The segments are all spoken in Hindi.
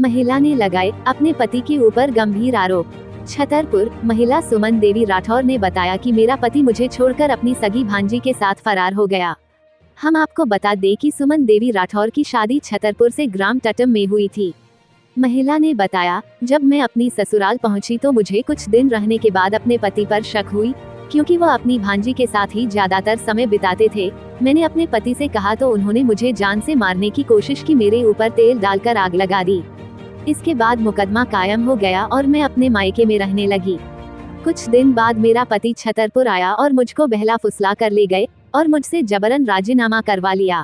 महिला ने लगाए अपने पति के ऊपर गंभीर आरोप। छतरपुर महिला सुमन देवी राठौर ने बताया कि मेरा पति मुझे छोड़कर अपनी सगी भांजी के साथ फरार हो गया। हम आपको बता दें कि सुमन देवी राठौर की शादी छतरपुर से ग्राम टटम में हुई थी। महिला ने बताया, जब मैं अपनी ससुराल पहुंची तो मुझे कुछ दिन रहने के बाद अपने पति पर शक हुई, क्योंकि वो अपनी भांजी के साथ ही ज्यादातर समय बिताते थे। मैंने अपने पति से कहा तो उन्होंने मुझे जान से मारने की कोशिश की, मेरे ऊपर तेल डालकर आग लगा दी। इसके बाद मुकदमा कायम हो गया और मैं अपने मायके में रहने लगी। कुछ दिन बाद मेरा पति छतरपुर आया और मुझको बहला फुसला कर ले गए और मुझसे जबरन राजीनामा करवा लिया।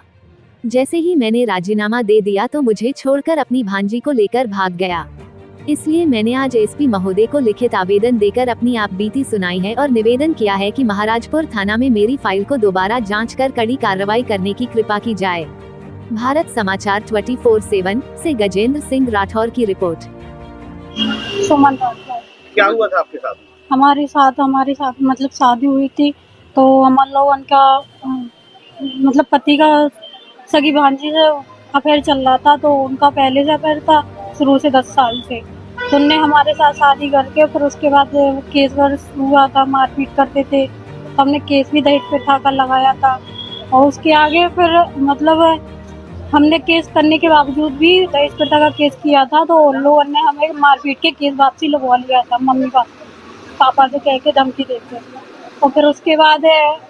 जैसे ही मैंने राजीनामा दे दिया तो मुझे छोड़कर अपनी भांजी को लेकर भाग गया। इसलिए मैंने आज एसपी महोदय को लिखित आवेदन देकर अपनी आप बीती सुनाई है और निवेदन किया है कि महाराजपुर थाना में मेरी फाइल को दोबारा जांच कर कड़ी कार्रवाई करने की कृपा की जाए। भारत समाचार 24/7 से गजेंद्र सिंह राठौर की रिपोर्ट। सुमन राठौर। क्या हुआ था आपके साथ? हमारे साथ मतलब शादी हुई थी, तो हम लोगों का मतलब पति का सगी भांजी से अफेयर चल रहा था। तो उनका पहले से अफेयर था शुरू से 10 साल से। तो उनने हमारे साथ शादी करके फिर उसके बाद केस वर्स हुआ था, मारपीट करते थे। हमने केस भी दहेज प्रथा का लगाया था और उसके आगे फिर मतलब हमने केस करने के बावजूद भी दहेज प्रथा का केस किया था। तो उन लोगों ने हमें मारपीट के केस वापसी लगवा लिया था, मम्मी पापा से कह के धमकी देके। और फिर उसके बाद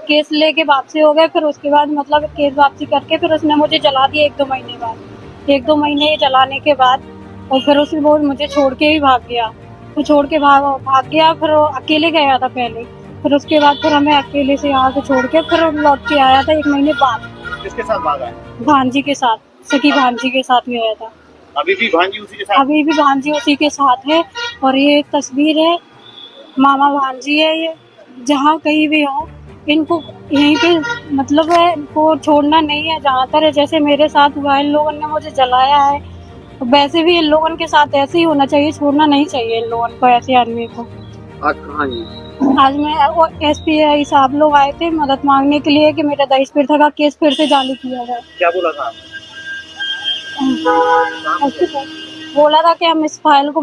केस लेके वापसी हो गए। फिर उसके बाद मतलब केस वापसी करके फिर उसने मुझे जला दिया 1-2 महीने बाद। 1-2 महीने जलाने के बाद और फिर उसने वो मुझे छोड़ के ही भाग गया। तो छोड़ के भाग गया, फिर अकेले गया था पहले। फिर उसके बाद फिर हमें अकेले से यहाँ से छोड़ के फिर लौट के आया था 1 महीने बाद। किसके साथ भागा है? भांजी के साथ, सगी भांजी के साथ गया था। अभी भी भांजी उसी के साथ? अभी भी भांजी उसी के साथ है। और ये तस्वीर है, मामा भांजी है ये। जहाँ कहीं भी हो इनको यहीं पे मतलब है, इनको छोड़ना नहीं है। जहाँ तर जैसे मेरे साथ हुआ, इन लोगों ने मुझे जलाया है, वैसे भी इन लोगों के साथ ऐसे ही होना चाहिए। छोड़ना नहीं चाहिए इन लोगों को, ऐसे आदमी को। आज कहाँ जी? आज मैं एसपी साहब लोग आए थे मदद मांगने के लिए कि मेरा दहेज प्रथा का केस फिर से चालू किया जाए। क्या बोला था? बोला था कि हम इस फाइल को